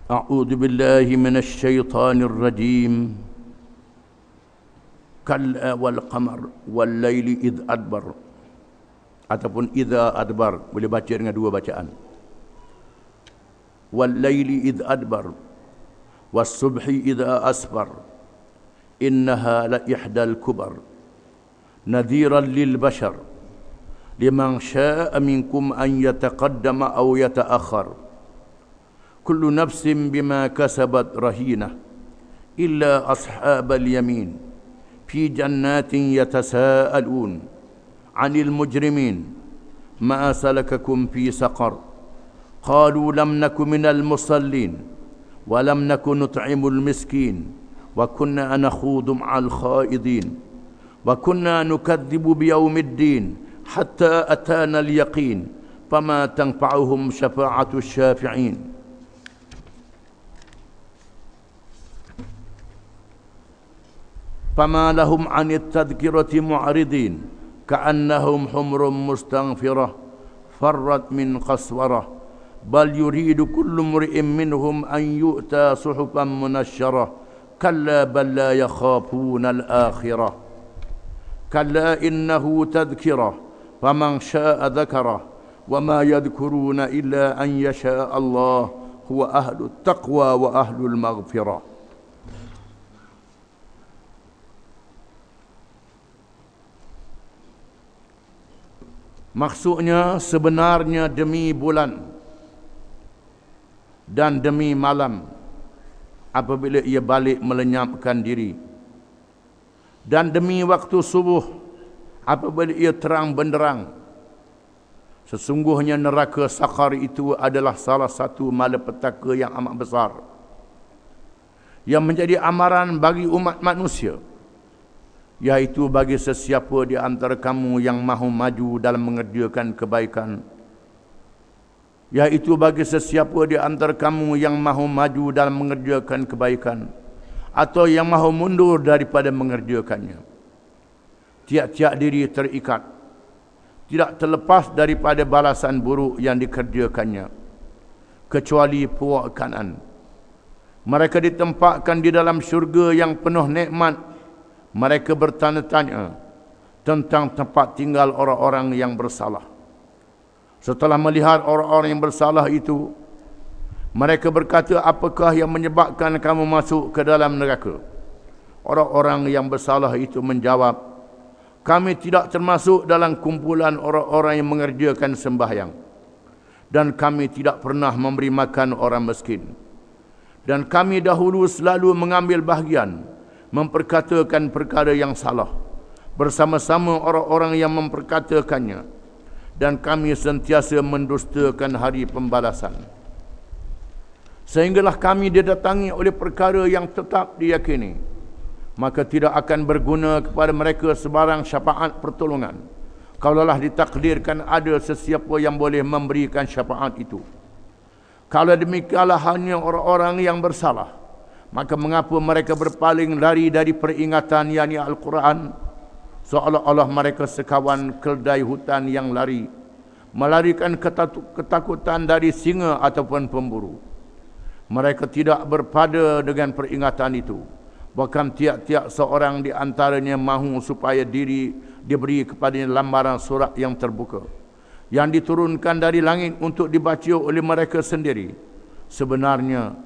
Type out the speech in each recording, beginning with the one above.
أعوذ بالله من الشيطان الرجيم كلا والقمر والليل إذ أدبر ataupun idza adbar, boleh baca dengan dua bacaan. Wallaili idh adbar was-subhi idza asfar innaha la ihdal kubar nadhiran lil bashar liman syaa'a minkum an yataqaddama aw yata'akhkhar kullu nafsin bima kasabat rahinah illa ashabal yamin fi jannatin yatasaalun 'anil mujrimin ma salakakum fi saqar qalu lam naku minal musallin wa lam naku nut'imul miskin wa kunna nakhudu ma'al khaidin wa kunna nukadzibu biyaumiddin hatta atana al-yaqin fama tanfa'uhum syafa'atu syafi'in. Fama lahum 'anit tadhkirati mu'ridin ka'annahum humrum mustaghfirah farrat min qaswarah bal yuridu kullu mri'in minhum an yu'ta suhufan munashsharah kalla bal la yakhafuna al-akhirah kalla innahu tadhkirah faman syaa'a dhakarah wa ma yadhkuruna illa an yasha'a Allah huwa ahlut taqwa wa ahlul maghfirah. Maksudnya sebenarnya demi bulan dan demi malam apabila ia balik melenyapkan diri, dan demi waktu subuh apabila ia terang benderang. Sesungguhnya neraka Saqar itu adalah salah satu malapetaka yang amat besar yang menjadi amaran bagi umat manusia, yaitu bagi sesiapa di antara kamu yang mahu maju dalam mengerjakan kebaikan, yaitu bagi sesiapa di antara kamu yang mahu maju dalam mengerjakan kebaikan atau yang mahu mundur daripada mengerjakannya. Tiap-tiap diri terikat, tidak terlepas daripada balasan buruk yang dikerjakannya, kecuali puak kanan. Mereka ditempatkan di dalam syurga yang penuh nikmat. Mereka bertanya-tanya tentang tempat tinggal orang-orang yang bersalah. Setelah melihat orang-orang yang bersalah itu, mereka berkata, apakah yang menyebabkan kamu masuk ke dalam neraka? Orang-orang yang bersalah itu menjawab, kami tidak termasuk dalam kumpulan orang-orang yang mengerjakan sembahyang, dan kami tidak pernah memberi makan orang miskin, dan kami dahulu selalu mengambil bahagian memperkatakan perkara yang salah bersama-sama orang-orang yang memperkatakannya, dan kami sentiasa mendustakan hari pembalasan. Sehinggalah kami didatangi oleh perkara yang tetap diyakini, maka tidak akan berguna kepada mereka sebarang syafaat pertolongan kalaulah ditakdirkan ada sesiapa yang boleh memberikan syafaat itu. Kalau demikianlah hanya orang-orang yang bersalah, maka mengapa mereka berpaling lari dari peringatan yakni Al-Quran, seolah-olah mereka sekawan keldai hutan yang lari, melarikan ketakutan dari singa ataupun pemburu. Mereka tidak berpada dengan peringatan itu. Bahkan tiap-tiap seorang di antaranya mahu supaya diberi kepadanya lambaran surat yang terbuka, yang diturunkan dari langit untuk dibaca oleh mereka sendiri. Sebenarnya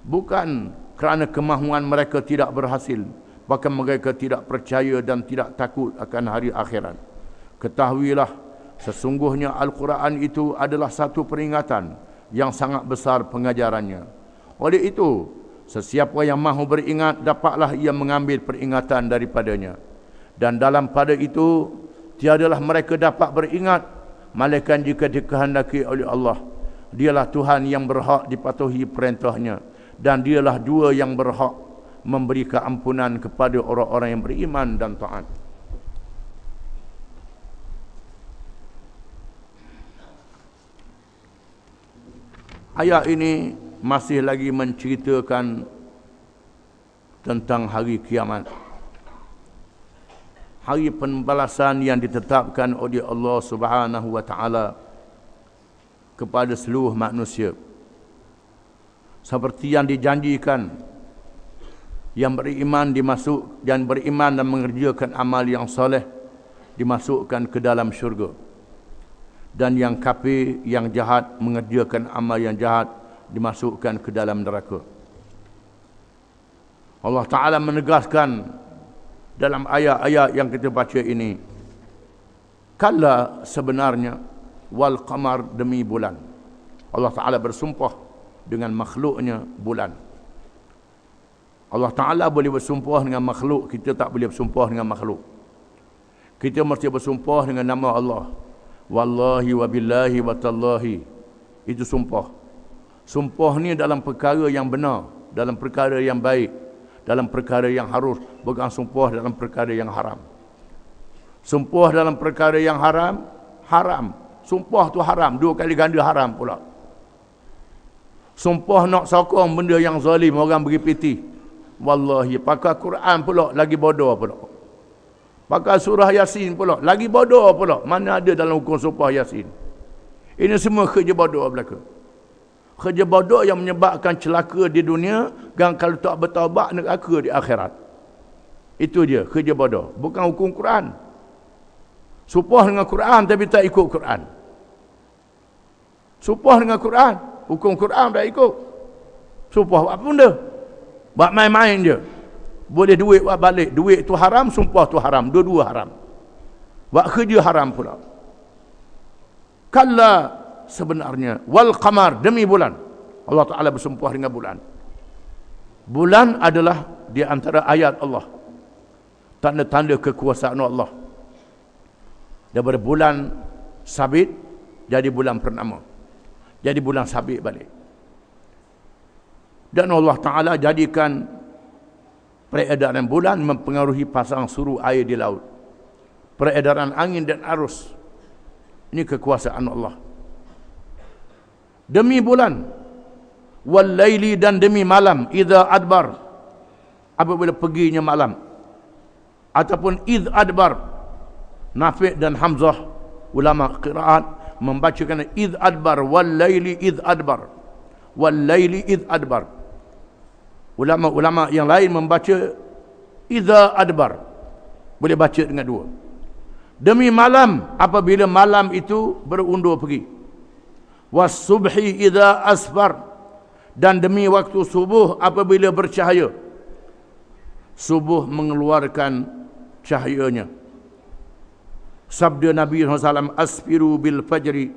bukan kerana kemahuan mereka tidak berhasil, bahkan mereka tidak percaya dan tidak takut akan hari akhirat. Ketahuilah, sesungguhnya Al-Quran itu adalah satu peringatan yang sangat besar pengajarannya. Oleh itu, sesiapa yang mahu beringat, dapatlah ia mengambil peringatan daripadanya. Dan dalam pada itu, tiadalah mereka dapat beringat, malaikat jika dikehendaki oleh Allah. Dialah Tuhan yang berhak dipatuhi perintahnya, dan dialah dua yang berhak memberi keampunan kepada orang-orang yang beriman dan taat. Ayat ini masih lagi menceritakan tentang hari kiamat, hari pembalasan yang ditetapkan oleh Allah Subhanahu wa taala kepada seluruh manusia. seperti yang dijanjikan, yang beriman dan beriman dan mengerjakan amal yang soleh dimasukkan ke dalam syurga, dan yang kafir, yang jahat, mengerjakan amal yang jahat dimasukkan ke dalam neraka. Allah Ta'ala menegaskan dalam ayat-ayat yang kita baca ini, kala sebenarnya, wal qamar, demi bulan. Allah Ta'ala bersumpah dengan makhluknya bulan. Allah Ta'ala boleh bersumpah dengan makhluk, kita tak boleh bersumpah dengan makhluk. Kita mesti bersumpah dengan nama Allah. Wallahi wa billahi wa tallahi. Itu sumpah. Sumpah ni dalam perkara yang benar, dalam perkara yang baik, dalam perkara yang harus, bukan sumpah dalam perkara yang haram. Sumpah dalam perkara yang haram, haram. Sumpah tu haram, dua kali ganda haram pula. Sumpah nak sokong benda yang zalim, orang bagi piti. Wallahi, pakai Quran pula, lagi bodoh pula. Pakai surah Yasin pula, lagi bodoh pula. Mana ada dalam hukum sumpah Yasin? Ini semua kerja bodoh belaka. Kerja bodoh yang menyebabkan celaka di dunia, dan kalau tak bertaubat, neraka di akhirat. Itu dia, kerja bodoh. Bukan hukum Quran. Sumpah dengan Quran tapi tak ikut Quran. Sumpah dengan Quran, hukum Quran tak ikut. Sumpah apa benda? Buat main-main je. Boleh duit buat balik. Duit tu haram, sumpah tu haram. Dua-dua haram. Buat kerja haram pula. Kalla sebenarnya, wal qamar, demi bulan. Allah Ta'ala bersumpah dengan bulan. Bulan adalah di antara ayat Allah, tanda-tanda kekuasaan Allah. Daripada bulan sabit jadi bulan purnama, jadi bulan sabit balik. Dan Allah Ta'ala jadikan peredaran bulan mempengaruhi pasang surut air di laut, peredaran angin dan arus. Ini kekuasaan Allah. Demi bulan, wal laili, dan demi malam, idza adbar, apabila perginya malam, ataupun idz adbar. Nafi' dan Hamzah, ulama qiraat, membacakan idz adbar, wal laili idz adbar, wal laili idz adbar. Ulama-ulama yang lain membaca idza adbar, boleh baca dengan dua. Demi malam, apabila malam itu berundur pergi. Was subhi idza asfar, dan demi waktu subuh apabila bercahaya. Subuh mengeluarkan cahayanya. Sabda Nabi SAW, asfiru bil fajri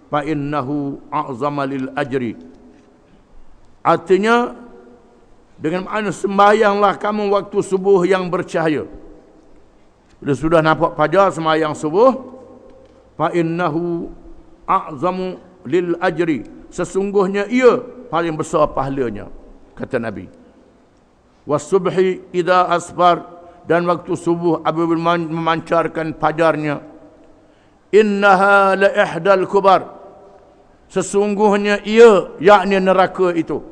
fa innahu a'zama lil ajri. Artinya, dengan makna sembahyanglah kamu waktu subuh yang bercahaya. Bila sudah nampak fajar, sembahyang subuh, fa innahu a'zamu lil ajri, sesungguhnya ia paling besar pahalanya, kata Nabi. Was-subhi idza asfar, dan waktu subuh apabila memancarkan fajarnya. Innaha la ihdal kubar, sesungguhnya ia, yakni neraka itu.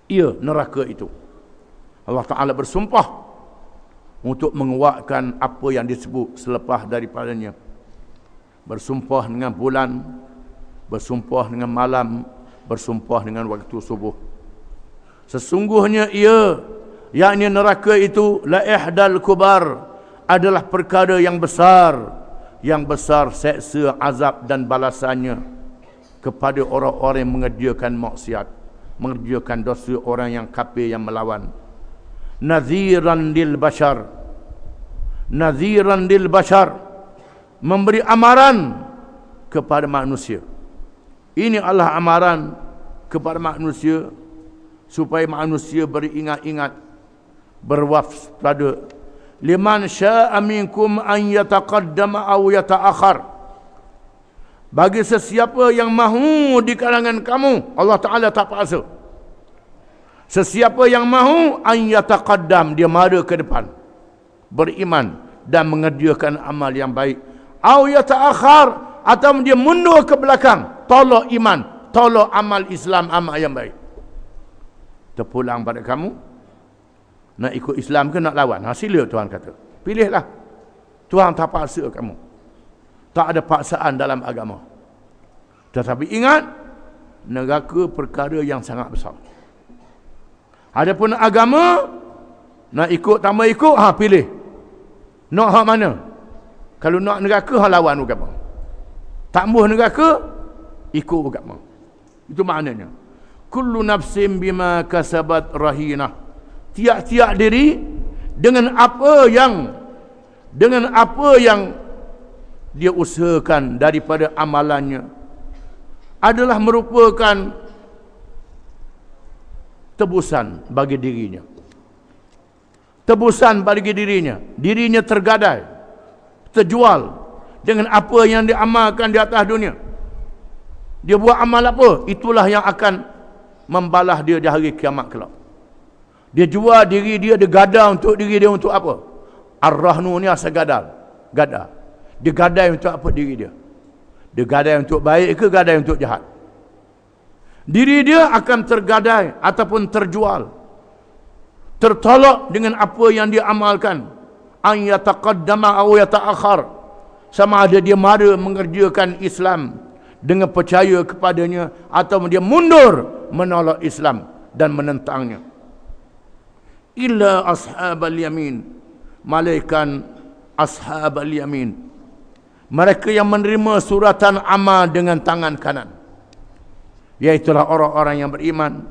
Ia, neraka itu. Allah Ta'ala bersumpah untuk menguatkan apa yang disebut selepas daripadanya. Bersumpah dengan bulan, bersumpah dengan malam, bersumpah dengan waktu subuh. Sesungguhnya ia, yakni neraka itu, la ihdal kubar, adalah perkara yang besar. Yang besar seksa, azab dan balasannya kepada orang-orang yang mengerjakan maksiat, mengerjakan dosa, orang yang kafir yang melawan. Nadhiran lil bashar, nadhiran lil bashar, memberi amaran kepada manusia. Ini adalah amaran kepada manusia, supaya manusia beringat-ingat, berwaspada. Liman syaa minkum an yataqaddama aw yata'akhir, bagi sesiapa yang mahu di kalangan kamu, Allah Ta'ala tak paksa. Sesiapa yang mahu an yataqaddam, dia mara ke depan, beriman dan mengerjakan amal yang baik. Aw yata'akhir, atau dia mundur ke belakang, tolak iman, tolak amal Islam, amal yang baik. Terpulang pada kamu, nak ikut Islam ke nak lawan? Sila, Tuhan kata. Pilihlah. Tuhan tak paksa kamu. Tak ada paksaan dalam agama. Tetapi ingat, neraka perkara yang sangat besar. Adapun agama, nak ikut tambah ikut, pilih. Nak hak mana? Kalau nak neraka, lawan agama. Tambah neraka, ikut agama. Itu maknanya. Kullu nafsin bima kasabat rahinah. Tiap-tiap diri dengan apa yang dia usahakan daripada amalannya adalah merupakan tebusan bagi dirinya. Tebusan bagi dirinya. Dirinya tergadai, terjual dengan apa yang diamalkan di atas dunia. Dia buat amal apa? Itulah yang akan membalas dia di hari kiamat kelak. Dia jual diri dia, dia gada untuk diri dia untuk apa? Ar-Rahnu ni asal gada. Dia gadai untuk apa diri dia? Dia gadai untuk baik ke gadai untuk jahat? Diri dia akan tergadai ataupun terjual, tertolak dengan apa yang dia amalkan. An yataqaddama aw yata'akhir. Sama ada dia mara mengerjakan Islam dengan percaya kepadanya, atau dia mundur menolak Islam dan menentangnya. Illa ashabal yamin, malaikat ashabal yamin, mereka yang menerima suratan amal dengan tangan kanan, iaitulah orang-orang yang beriman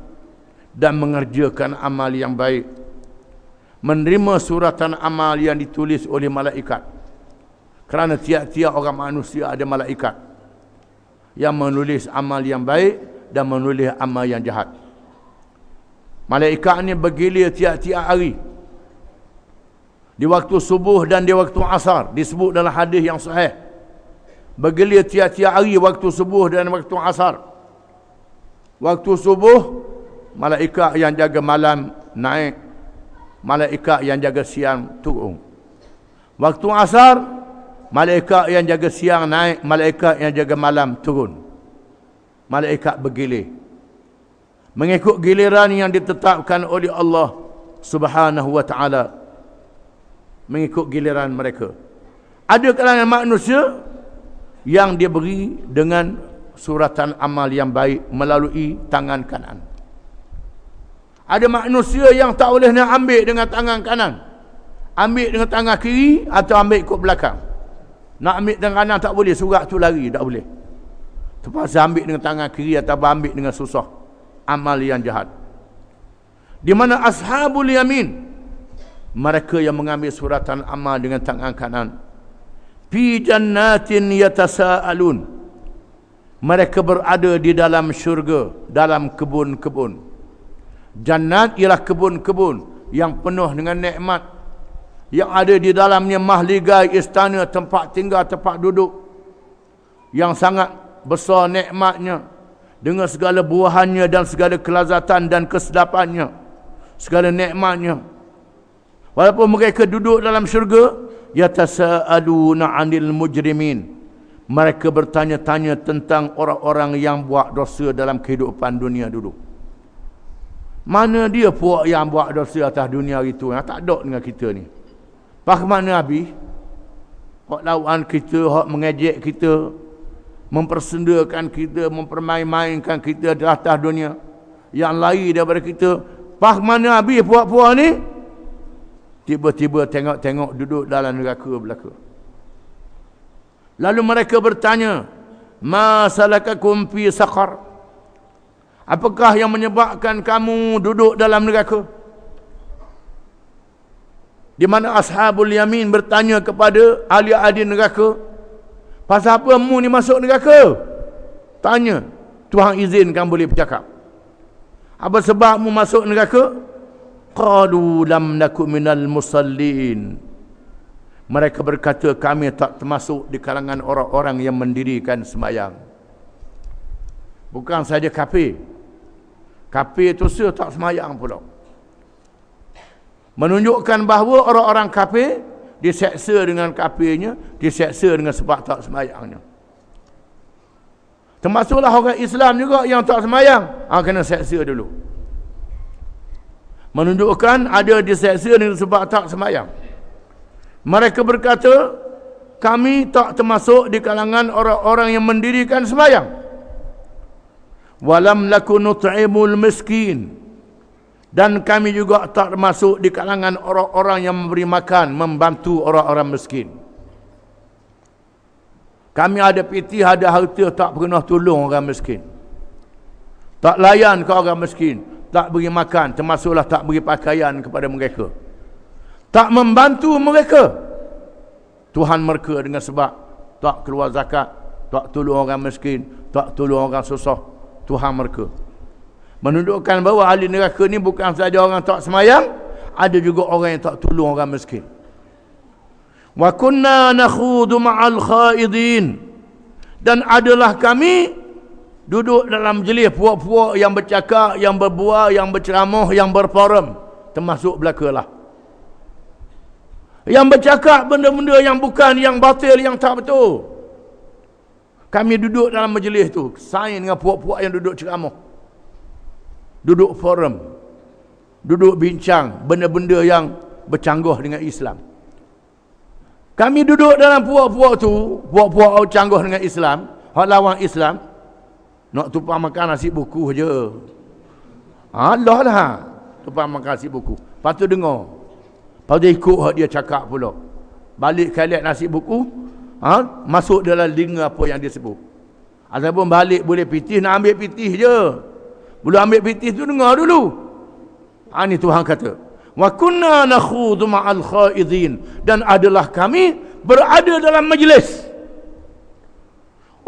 dan mengerjakan amal yang baik, menerima suratan amal yang ditulis oleh malaikat. Kerana tiap-tiap orang manusia ada malaikat yang menulis amal yang baik dan menulis amal yang jahat. Malaikat ni bergilir tiap-tiap hari, di waktu subuh dan di waktu asar. Disebut dalam hadis yang sahih, bergilir tiap-tiap hari waktu subuh dan waktu asar. Waktu subuh, malaikat yang jaga malam naik, malaikat yang jaga siang turun. Waktu asar, malaikat yang jaga siang naik, malaikat yang jaga malam turun. Malaikat bergilir mengikut giliran yang ditetapkan oleh Allah Subhanahu wa ta'ala, mengikut giliran mereka. Ada kalangan manusia yang dia beri dengan suratan amal yang baik melalui tangan kanan. Ada manusia yang tak boleh nak ambil dengan tangan kanan, ambil dengan tangan kiri atau ambil ikut belakang. Nak ambil dengan kanan tak boleh, surat tu lari, tak boleh. Terpaksa ambil dengan tangan kiri atau ambil dengan susah. Amal yang jahat. Di mana ashabul yamin, mereka yang mengambil suratan amal dengan tangan kanan. Fi jannatin yatasaalun, mereka berada di dalam syurga, dalam kebun-kebun. Jannat ialah kebun-kebun yang penuh dengan nikmat, yang ada di dalamnya mahligai, istana, tempat tinggal, tempat duduk yang sangat besar nikmatnya, dengan segala buahannya dan segala kelazatan dan kesedapannya, segala nikmatnya. Walaupun mereka duduk dalam syurga, yatasaaluna 'anil mujrimin, mereka bertanya-tanya tentang orang-orang yang buat dosa dalam kehidupan dunia dulu. Mana dia puak yang buat dosa atas dunia itu, yang tak ada dengan kita ni? Pak mana habis? Hak lawan kita, hak mengejek kita, mempersendakan kita, mempermain-mainkan kita di atas dunia, yang lain daripada kita. Pak mana habis puak-puak ni? Tiba-tiba tengok-tengok duduk dalam neraka belaka. Lalu mereka bertanya, ma salakakum fi saqar, apakah yang menyebabkan kamu duduk dalam neraka? Di mana ashabul yamin bertanya kepada ahli-ahli neraka, pasal apa mu ni masuk neraka? Tanya, Tuhan izinkan boleh bercakap. Apa sebab mu masuk neraka? Qalu lam naku minal musallin, mereka berkata kami tak termasuk di kalangan orang-orang yang mendirikan sembahyang. Bukan saja kafir, kafir itu tak sembahyang pula. Menunjukkan bahawa orang-orang kafir diseksa dengan kafirnya, diseksa dengan sebab tak sembahyangnya. Termasuklah orang Islam juga yang tak sembahyang, kena seksa dulu. Menunjukkan ada diseksa dengan sebab tak sembahyang. Mereka berkata, kami tak termasuk di kalangan orang-orang yang mendirikan sembahyang. Walam laku nut'imul miskin. Dan kami juga tak masuk di kalangan orang-orang yang memberi makan, membantu orang-orang miskin. Kami ada piti, ada harta, tak pernah tolong orang miskin. Tak layan ke orang miskin, tak beri makan, termasuklah tak beri pakaian kepada mereka. Tak membantu mereka. Tuhan mereka dengan sebab tak keluar zakat, tak tolong orang miskin, tak tolong orang susah. Tuhan mereka. Menunjukkan bahawa ahli neraka ni bukan sahaja orang tak semayang, ada juga orang yang tak tolong orang miskin. Wa kunna nakhudu ma'al khaidin. Dan adalah kami duduk dalam majlis puak-puak yang bercakap, yang berbual, yang berceramah, yang berforum, termasuk belakalah. Yang bercakap benda-benda yang bukan, yang batil, yang tak betul. Kami duduk dalam majlis tu, saing dengan puak-puak yang duduk ceramah, duduk forum, duduk bincang benda-benda yang bercanggah dengan Islam. Kami duduk dalam puak-puak tu, puak-puak canggah dengan Islam, hak lawan Islam, nak tumpah makan nasi buku je. Allah lah, tumpah makan nasi buku. Lepas tu dengar, lepas tu ikut hak dia cakap pula. Balik kalian nasi buku, masuk dalam linga apa yang dia sebut. Ataupun balik boleh pitih, nak ambil pitih je. Belum ambil pitih tu dengar dulu. Ini Tuhan kata, wa kunna nakhudu ma'al khaidin. Dan adalah kami berada dalam majlis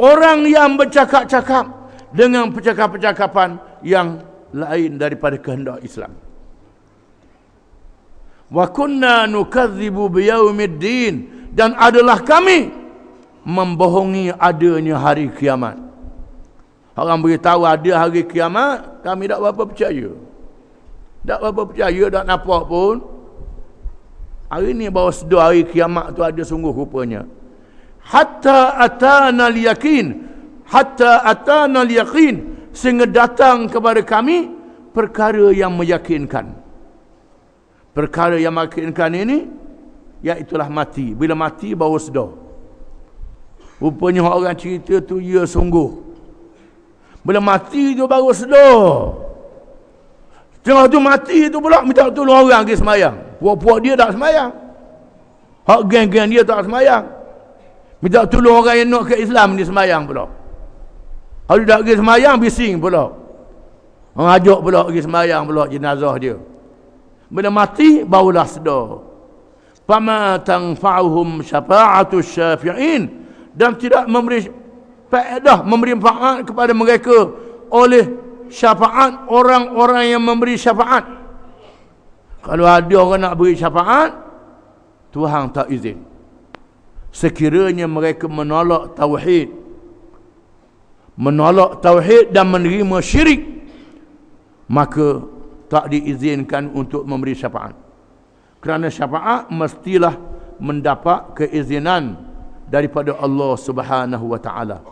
orang yang bercakap-cakap dengan percakapan-percakapan yang lain daripada kehendak Islam. Wa kunna nukadzibu biyaumiddin. Dan adalah kami membohongi adanya hari kiamat. Orang beritahu ada hari kiamat, kami tak berapa percaya. Tak berapa percaya, tak nampak pun. Hari ni baru sedar hari kiamat tu ada sungguh rupanya. Hatta atana al-yaqin. Hatta atana al-yaqin. Sehingga datang kepada kami perkara yang meyakinkan. Perkara yang meyakinkan ini, iaitulah mati. Bila mati baru sedar. Rupanya orang cerita tu ya sungguh. Bila mati tu baru sedar. Tengah tu mati tu pula minta tolong orang pergi semayang. Puak-puak dia tak semayang. Hak geng-geng dia tak semayang. Minta tolong orang yang nak ke Islam dia semayang pula. Kalau tak pergi semayang bising pula. Ajak pula pergi semayang pula jenazah dia. Bila mati barulah sedar. Fama tanfa'uhum syafa'atus syafi'in. Dan tidak memberi faedah, memberi manfaat kepada mereka oleh syafaat orang-orang yang memberi syafaat. Kalau ada orang nak beri syafaat, Tuhan tak izin. Sekiranya mereka menolak tauhid dan menerima syirik, maka tak diizinkan untuk memberi syafaat. Kerana syafaat mestilah mendapat keizinan daripada Allah Subhanahu wa taala.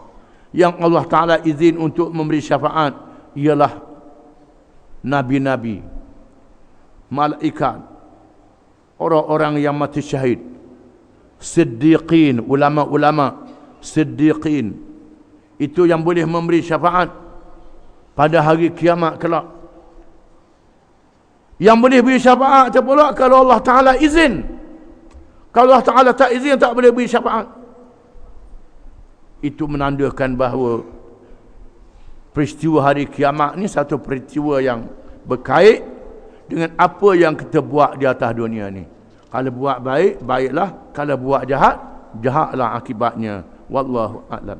Yang Allah taala izin untuk memberi syafaat ialah nabi-nabi, malaikat, orang-orang yang mati syahid, siddiqin, ulama-ulama siddiqin. Itu yang boleh memberi syafaat pada hari kiamat kelak. Yang boleh beri syafaat pula kalau Allah taala izin. Kalau Allah taala tak izin, tak boleh beri syafaat. Itu menandakan bahawa peristiwa hari kiamat ni satu peristiwa yang berkait dengan apa yang kita buat di atas dunia ni. Kalau buat baik, baiklah. Kalau buat jahat, jahatlah akibatnya. Wallahu a'lam.